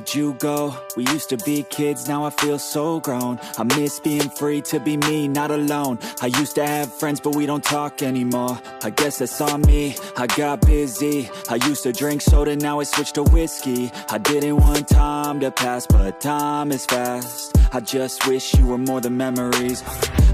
Where'd you go? We used to be kids, now I feel so grown. I miss being free to be me, not alone. I used to have friends, but we don't talk anymore. I guess that's on me, I got busy. I used to drink soda, now I switched to whiskey. I didn't want time to pass, but time is fast. I just wish you were more than memories.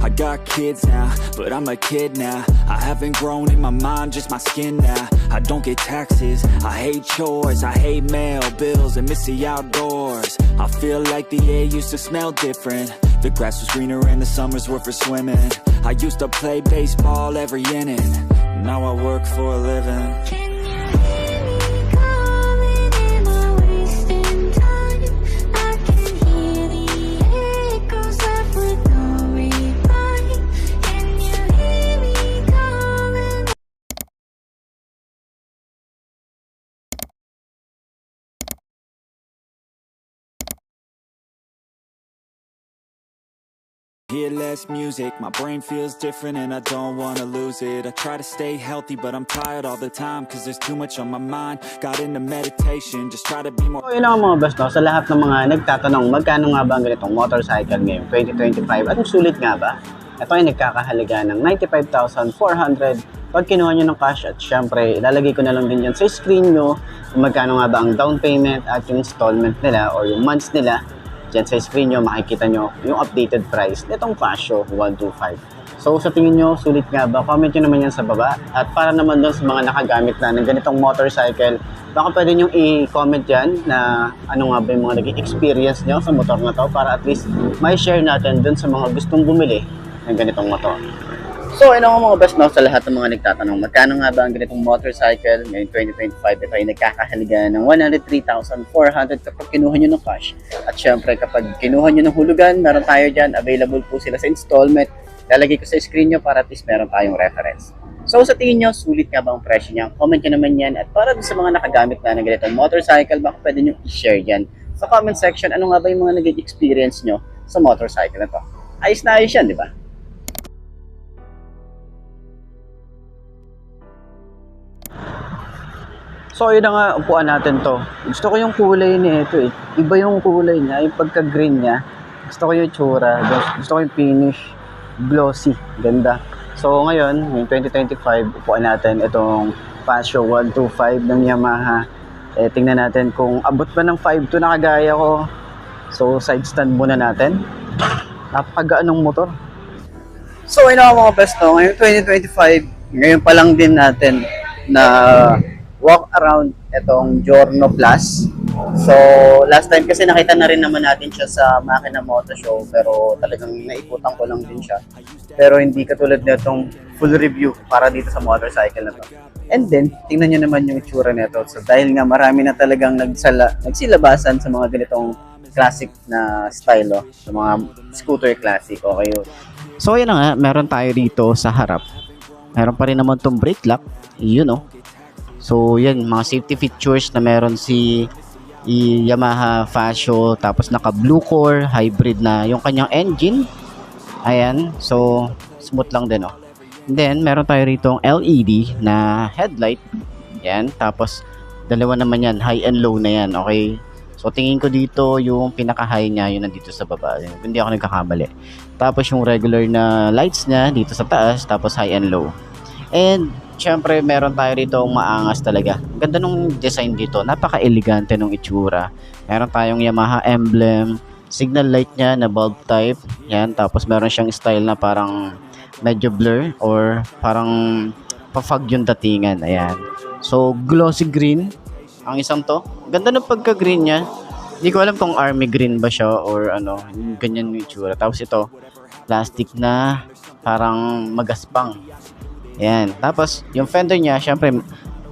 I got kids now, but I'm a kid now. I haven't grown in my mind, just my skin now. I don't get taxes, I hate chores, I hate mail, bills, and miss the outdoors. I feel like the air used to smell different. The grass was greener and the summers were for swimming. I used to play baseball every inning. Now I work for a living. Hear less music, my brain feels different and I don't wanna lose it. I try to stay healthy but I'm tired all the time cause there's too much on my mind. Got into meditation, just try to be more... So yun ang mga best, no? Sa lahat ng mga nagtatanong magkano nga ba ang ganitong motorcycle ngayong 2025 at sulit nga ba? Ito ay nagkakahalaga ng 95,400 pag kinuha nyo ng cash at syempre ilalagay ko na lang din yan sa screen nyo kung magkano nga ba ang down payment at yung installment nila or yung months nila. Diyan sa screen nyo, makikita nyo yung updated price nitong Fasio 125. So sa tingin nyo, sulit nga ba? Comment nyo naman yan sa baba. At para naman doon sa mga nakagamit na ng ganitong motorcycle, baka pwede nyo i-comment yan na ano nga ba yung mga naging experience nyo sa motor na to para at least may share natin doon sa mga gustong bumili ng ganitong motor. So, ino nga mga best, no, sa lahat ng mga nagtatanong, magkano nga ba ang ganitong motorcycle ngayong 2025? Ito ay nagkakahalaga ng 103,400 kapag kinuha nyo ng cash. At syempre, kapag kinuha nyo ng hulugan, meron tayo dyan, available po sila sa installment. Lalagay ko sa screen nyo para at least meron tayong reference. So, sa tingin nyo, sulit nga ba ang presyo niya? Comment nyo naman yan. At para sa mga nakagamit na ng ganitong motorcycle, baka pwede nyo i-share yan sa comment section. Ano nga ba yung mga naging experience nyo sa motorcycle na to? Ayos na ayos yan, di ba? So, yun na nga, upuan natin to. Gusto ko yung kulay niya ito eh. Iba yung kulay niya, yung pagka-green niya. Gusto ko yung tsura, gusto ko yung finish, glossy, ganda. So, ngayon, yung 2025, upuan natin itong Fasio 125 ng Yamaha. Eh, tingnan natin kung abot ba ng 5.2 na kagaya ko. So, side stand muna natin. Napakagaan ng motor. So, yun nga mga best, no? Ngayon 2025, ngayon pa lang din natin na walk around itong Giorno Plus. So, last time kasi nakita na rin naman natin siya sa Makina Moto Show pero talagang naiputan ko lang din siya. Pero hindi katulad nitong full review para dito sa motorcycle na to. And then, tingnan nyo naman yung itsura nito. So, dahil nga marami na talagang nagsilabasan sa mga ganitong classic na style, sa mga scooter classic. Okay yun. So, yun na nga, meron tayo dito sa harap. Meron pa rin naman tong brake lock. Yun, no? So, yan, mga safety features na meron si Yamaha Fasio. Tapos, naka blue core, hybrid na yung kanyang engine. Ayan. So, smooth lang din, oh. And then, meron tayo rito LED na headlight. Yan. Tapos, dalawa naman yan. High and low na yan. Okay. So, tingin ko dito yung pinaka-high niya, yun nandito sa baba. Hindi ako nagkakamali. Tapos, yung regular na lights niya dito sa taas. Tapos, high and low. And, syempre, meron tayo rito maangas talaga. Ganda nung design dito. Napaka-elegante nung itsura. Meron tayong Yamaha emblem. Signal light niya na bulb type. Yan. Tapos, meron siyang style na parang medyo blur or parang pa-fog yung datingan. Ayan. So, glossy green. Ang isang to. Ganda ng pagka-green niya. Hindi ko alam kung army green ba siya or ano. Ganyan yung itsura. Tapos ito, plastic na parang magaspang. Ayan. Tapos, yung fender niya, syempre,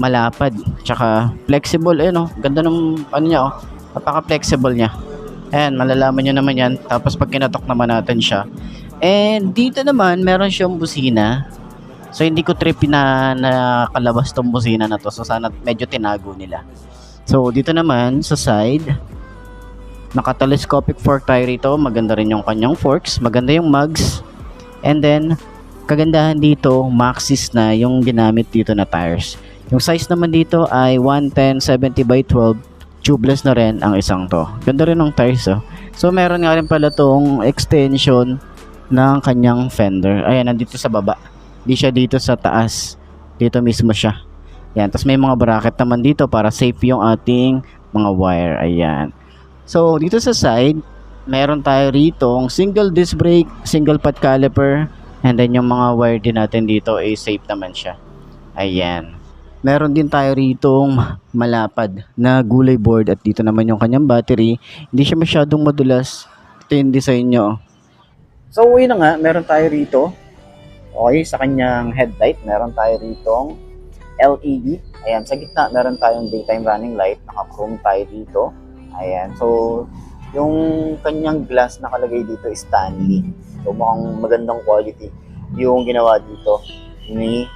malapad. Tsaka, flexible. Ayan, oh. Ganda ng, ano niya, oh. Napaka-flexible niya. Ayan, malalaman nyo naman yan. Tapos, pag kinatok naman natin siya. And, dito naman, meron siyang busina. So, hindi ko trip na nakalabas tong busina na to. So, sana medyo tinago nila. So, dito naman, sa side, naka-telescopic fork tayo rito. Maganda rin yung kanyang forks. Maganda yung mugs. And then, kagandahan dito, Maxxis na yung ginamit dito na tires. Yung size naman dito ay 110/70/12. tubeless na rin ang isang to. Ganda rin ng tires oh. So meron nga rin pala tong extension ng kanyang fender. Ayan, nandito sa baba. Di siya dito sa taas. Dito mismo siya. Ayan, tapos may mga bracket naman dito para safe yung ating mga wire. Ayan. So dito sa side, meron tayo ritong single disc brake, single pad caliper, and then yung mga wire din natin dito ay safe naman siya. Ayan. Meron din tayo ritong malapad na gulay board at dito naman yung kanyang battery. Hindi siya masyadong madulas. Ito yung design nyo. So yun na nga, meron tayo rito. Okay, sa kanyang headlight, meron tayo ritong LED. Ayan, sa gitna meron tayong daytime running light. Naka-chrome tayo dito. Ayan, so yung kanyang glass nakalagay dito is Stanley. So mukhang magandang quality yung ginawa dito ni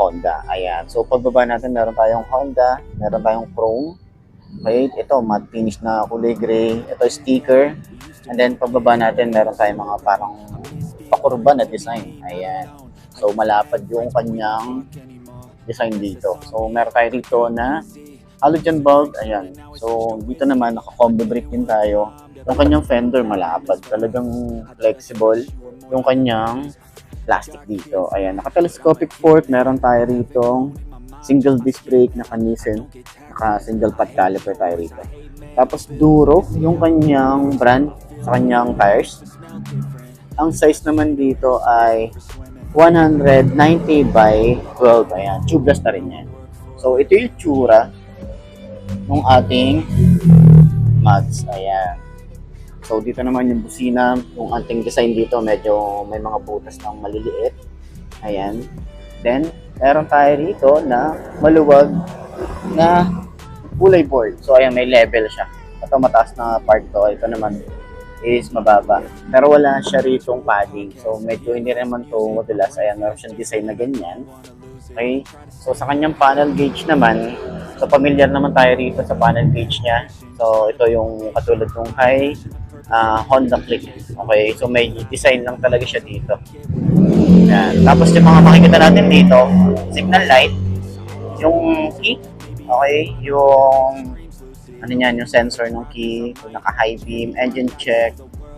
Honda. Ayan. So pagbaba natin meron tayong Honda, meron tayong chrome. Okay, ito matte finish na kulay gray. Ito sticker. And then pagbaba natin meron tayong mga parang pakurba na design. Ayan. So malapad yung kanyang design dito. So meron tayo dito na halogen bulb. Ayan. So dito naman naka-combo brake din tayo. Yung kanyang fender malapad, talagang flexible. Yung kanyang plastic dito. Ayan, naka-telescopic port, meron tayo rito single disc brake, naka-Nissan, naka-single pad caliper tayo rito. Tapos Duro, yung kanyang brand sa kanyang tires. Ang size naman dito ay 190 by 12. Ayan, tubeless na rin yan. So ito yung tsura ng ating mods. Ayan. So dito naman yung busina, yung ating design dito medyo may mga butas ng maliliit. Ayan. Then meron tayo rito na maluwag na kulay board. So ayan, may level siya. Ito mataas na part to, ito naman is mababa. Pero wala siya ritong padding. So medyo hindi naman to madulas. Ayan, meron siyang design na ganyan. Okay. So sa kanyang panel gauge naman, so familiar naman tayo rito sa panel gauge niya. So ito yung katulad ng kay Honda Click. Okay, so may design lang talaga siya dito. Yan. Tapos yung mga makikita natin dito, signal light, yung key, okay, yung ano yan, yung sensor ng key, yung naka-high beam, engine check,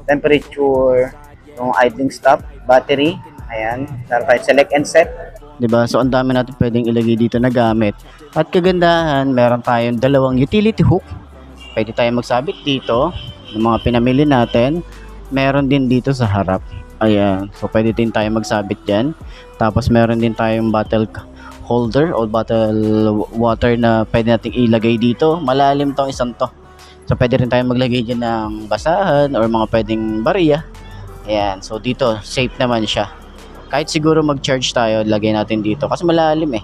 temperature, yung idling stop, battery, ayan, meron tayo select and set. Diba? So ang dami natin pwedeng ilagay dito na gamit. At kagandahan, meron tayong dalawang utility hook. Pwede tayong magsabit dito ng mga pinamili natin. Meron din dito sa harap. Ayan. So pwede din tayo magsabit dyan. Tapos meron din tayong bottle holder o bottle water na pwede nating ilagay dito. Malalim tong isang to. So pwede rin tayo maglagay dyan ng basahan or mga pwedeng bariya. Ayan. So dito safe naman siya. Kahit siguro mag-charge tayo, lagay natin dito kasi malalim eh.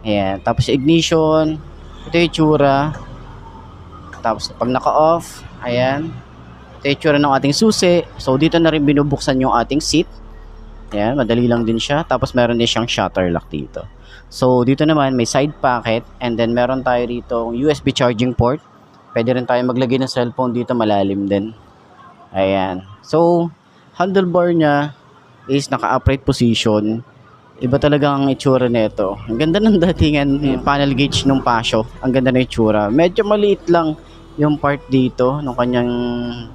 Ayan. Tapos ignition. Ito yung tsura. Tapos pag naka-off, ayan. Ito yung tsura ng ating susi. So dito na rin binubuksan yung ating seat. Ayan, madali lang din siya. Tapos meron din siyang shutter lock dito. So dito naman may side pocket. And then meron tayo rito USB charging port. Pwede rin tayo maglagay ng cellphone dito, malalim din. Ayan. So handlebar niya is naka-upright position. Iba talaga ang itsura nito. Ang ganda ng datingan panel gauge ng Pasio. Ang ganda ng itsura. Medyo maliit lang yung part dito ng kanyang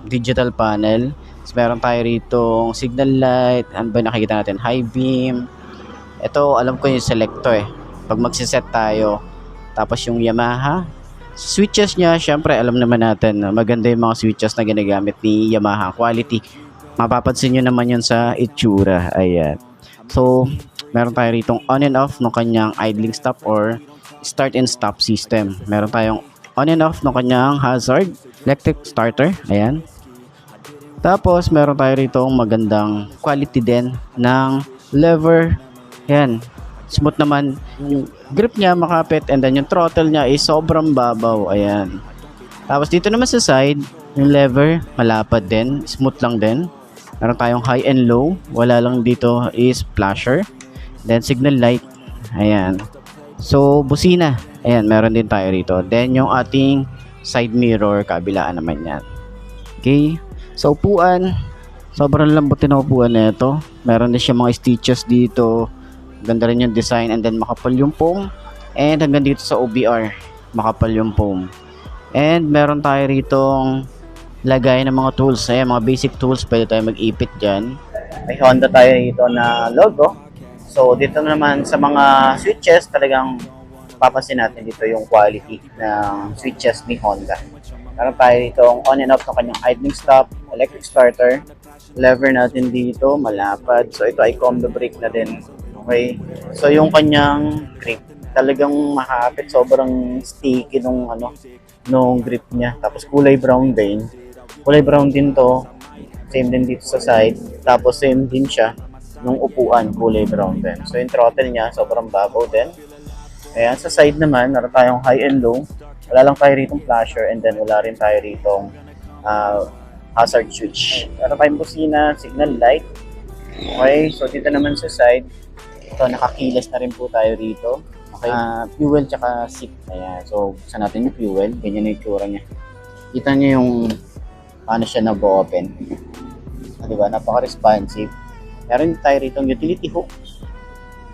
digital panel. So, meron tayo rito signal light. Ano ba nakikita natin? High beam. Ito, alam ko yung selecto eh. Pag magsiset tayo. Tapos yung Yamaha. Switches niya, syempre alam naman natin. Maganda yung mga switches na ginagamit ni Yamaha. Quality. Mapapansin nyo naman yun sa itsura. Ayan. So, meron tayo ritong on and off ng kanyang idling stop or start and stop system. Meron tayong on and off ng kanyang hazard, electric starter. Ayan. Tapos, meron tayo ritong magandang quality din ng lever. Ayan. Smooth naman. Yung grip niya makapit and then yung throttle niya is sobrang babaw. Ayan. Tapos, dito naman sa side, yung lever malapad din. Smooth lang din. Meron tayong high and low. Wala lang dito is flasher. Then signal light. Ayan. So busina. Ayan, meron din tayo rito. Then yung ating side mirror, kabilaan naman yan. Okay. So upuan. Sobrang lambot din ang upuan na ito. Meron din siya mga stitches dito. Ganda rin yung design. And then makapal yung foam. And hanggang dito sa OBR, makapal yung foam. And meron tayo ritong lagay ng mga tools. Ayan, mga basic tools. Pwede tayo mag-ipit dyan. May Honda tayo rito na logo. So, dito naman sa mga switches, talagang papansin natin dito yung quality ng switches ni Honda. Meron tayo dito on and off ng kanyang idling stop, electric starter, lever natin dito, malapad. So, ito ay combo brake na din. Okay? So, yung kanyang grip, talagang mahapit. Sobrang sticky nung grip niya. Tapos, kulay brown din. Kulay brown din to. Same din dito sa side. Tapos, same din siya nung upuan, kulay brown din. So, yung throttle niya, sobrang babaw din. Ayan, sa side naman, meron tayong high and low. Wala lang tayo ritong flasher and then wala rin tayo ritong hazard switch. Meron tayong busina, signal light. Okay, so dito naman sa side, ito nakakilas na rin po tayo rito. Okay, fuel tsaka seat. Ayan, so buksan natin yung fuel. Ganyan na yung tsura niya. Kita niyo yung paano siya nag-open. Diba, napaka-responsive. Meron tayo rito yung utility hook.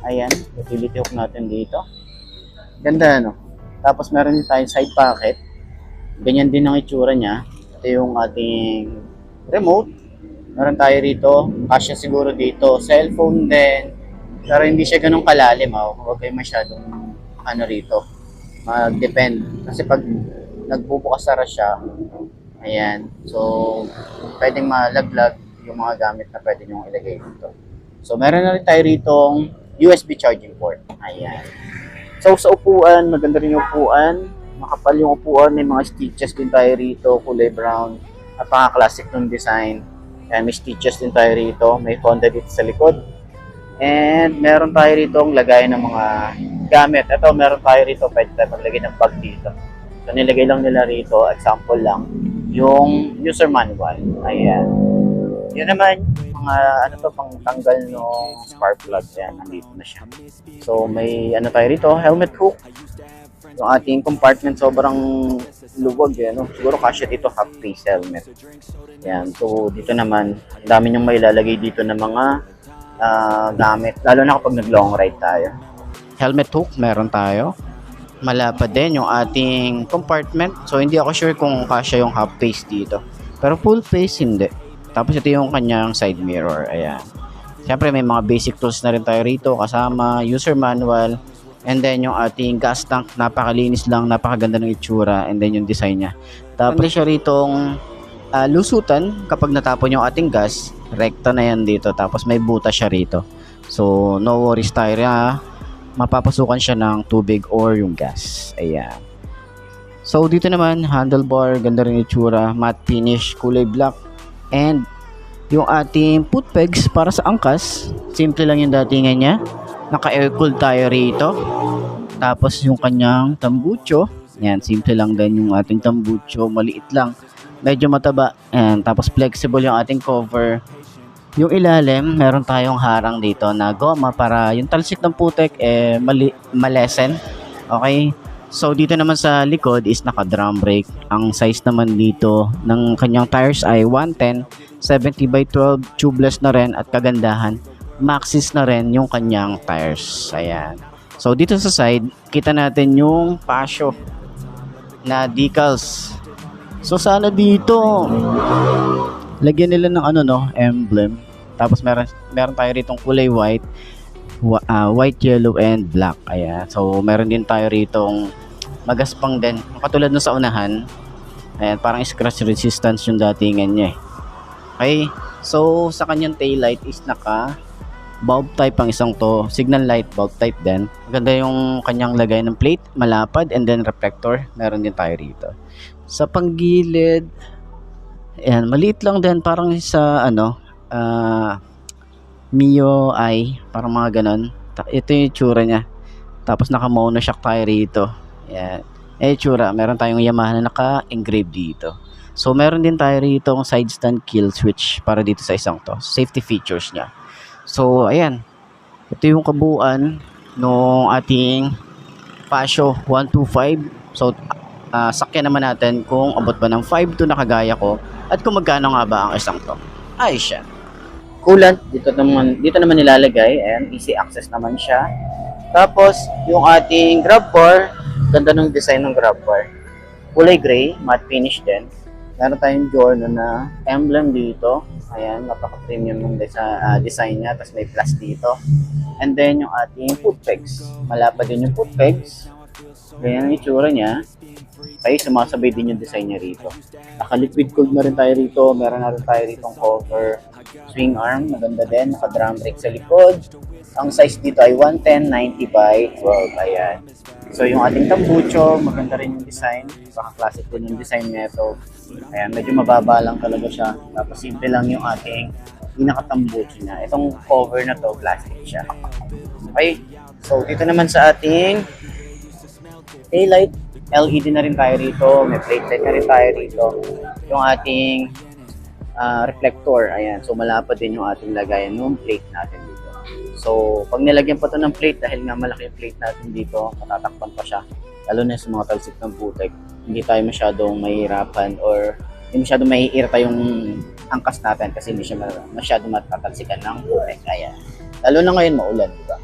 Ayan, utility hook natin dito. Ganda, no? Tapos meron din tayong side pocket. Ganyan din ang itsura niya. Ito yung ating remote. Meron tayo rito. Kasya siguro dito. Cellphone din. Pero hindi siya ganun kalalim. Huwag kayo masyadong rito. Mag-depend. Kasi pag nagbubukas-sara siya, ayan. So, pwedeng malaglag yung mga gamit na pwede nyo ilagay dito. So, meron na rin tayo ritong USB charging port. Ayan. So, sa upuan, maganda rin yung upuan. Makapal yung upuan. May mga stitches din tayo rito. Kulay brown. Napaka-classic ng design. Ayan, may stitches din tayo rito. May Honda dito sa likod. And meron tayo rito ang lagay ng mga gamit. Ito, meron tayo rito. Pwede tayo maglagay ng bag dito. So, nilagay lang nila rito. Example lang. Yung user manual. Ayan. Yun naman, mga pang tanggal ng spark plug. Yan, nandito na siya. So, may tayo rito, helmet hook. Yung ating compartment sobrang luwag. Siguro kasya dito half-face helmet. Yan, so dito naman, ang dami niyong mailalagay dito ng mga gamit. Lalo na kapag nag-long ride tayo. Helmet hook, meron tayo. Malapad din yung ating compartment. So, hindi ako sure kung kasya yung half-face dito. Pero full-face, hindi. Tapos ito yung kanyang side mirror. Ayan. Siyempre may mga basic tools na rin tayo rito. Kasama user manual. And then yung ating gas tank. Napakalinis lang. Napakaganda ng itsura. And then yung design niya. Tapos siya ritong lusutan. Kapag natapon yung ating gas. Rekta na yan dito. Tapos may butas siya rito. So no worries tayo na mapapasukan siya ng tubig or yung gas. Ayan. So dito naman handlebar. Ganda rin yung itsura. Matte finish. Kulay black. And yung ating foot pegs para sa angkas, simple lang yung datingan niya. Naka-air cool tayo rito. Tapos yung kanyang tambucho, yan, simple lang din yung ating tambucho, maliit lang, medyo mataba. And tapos flexible yung ating cover. Yung ilalim, meron tayong harang dito na goma para yung talsik ng putek malesen. Okay? So dito naman sa likod is naka-drum brake. Ang size naman dito ng kanyang tires ay 110, 70/12, tubeless na rin at kagandahan, Maxxis na rin yung kanyang tires. Ayan. So dito sa side, kita natin yung pasyo na decals. So sana dito lagyan nila ng emblem. Tapos meron tayo ritong kulay white, white, yellow and black. Ayan. So meron din tayo ritong magaspang din, katulad nung sa unahan. Ayan, parang scratch resistance yung datingan niya. Okay, so sa kanyang tail light is naka bulb type ang isang to, signal light bulb type din. Maganda yung kanyang lagay ng plate, malapad, and then reflector, meron din tayo rito. Sa panggilid, ayan, maliit lang din, parang sa Mio i, parang mga ganon. Ito yung itsura niya. Tapos naka mono shock tayo rito. Ayan. Tsura, meron tayong Yamaha na naka-engrave dito. So, meron din tayo rito ang side stand kill switch para dito sa isang to. Safety features niya. So, ayan. Ito yung kabuuan ng ating Pasio 125. So, sakyan naman natin kung abot ba ng 5.2 na kagaya ko at kung magkano nga ba ang isang to. Ay, siya. Coolant, dito naman nilalagay. Ayan, easy access naman siya. Tapos, yung ating grab bar, ganda ng design ng grab bar. kulay gray, matte finish din. Meron tayong Giorno na emblem dito. Ayan, napaka-premium ng design niya. Tapos may plus dito. And then yung ating foot pegs. Malapad din yung foot pegs. Ganyan ang itsura niya. Kaya sumasabay din yung design niya rito. Naka-liquid cooled na rin tayo rito. Meron na rin tayo rito cover. Swing arm, maganda din. Naka-drum brake sa likod. Ang size dito ay 110/90 by 12. Ayan. So yung ating tambucho, maganda rin yung design. Baka classic din yung design nito. Ayan, medyo mababa lang talaga siya. Tapos simple lang yung ating pinaka-tambucho niya. Itong cover na to, plastic siya. Okay. So dito naman sa ating taillight, LED na rin tayo rito. May plate light na rin tayo rito. Yung ating reflector, ayan. So malapad din yung ating lagayan ng plate natin dito. So pag nilagyan pa to ng plate, dahil nga malaki yung plate natin dito, matatakpan pa siya. Lalo na sa mga talsik ng putek, hindi tayo masyadong mahihirapan or hindi masyadong maiirita yung angkas natin kasi hindi siya masyadong matatalsikan ng putek. Ayan. Lalo na ngayon maulan, diba?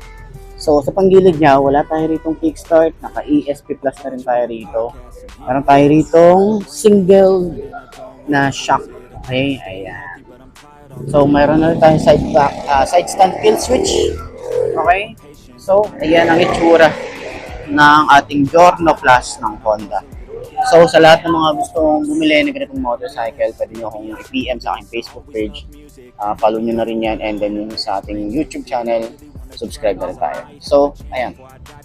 So sa panggilid niya, wala tayo ritong kickstart, naka ESP Plus na rin tayo rito. Meron tayo ritong single na shock. Okay, ayan. So mayroon na rin tayong side stand kill switch. Okay? So ayan ang itsura ng ating Giorno Plus ng Honda. So sa lahat ng mga gustong bumili ng ganitong motorcycle, pwede nyo akong i-PM sa aking Facebook page. Follow nyo na rin yan, and then yung sa ating YouTube channel, subscribe na rin tayo. So, ayan.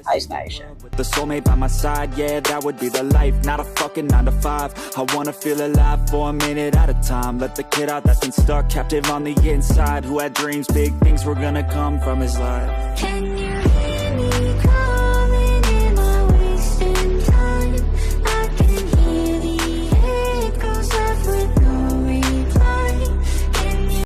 Ayos na ayos siya. The soulmate by my side, yeah, that would be the life. Not a fucking 9 to 5. I wanna feel alive for a minute at a time. Let the kid out that's been stuck, captive on the inside. Who had dreams, big things were gonna come from his life.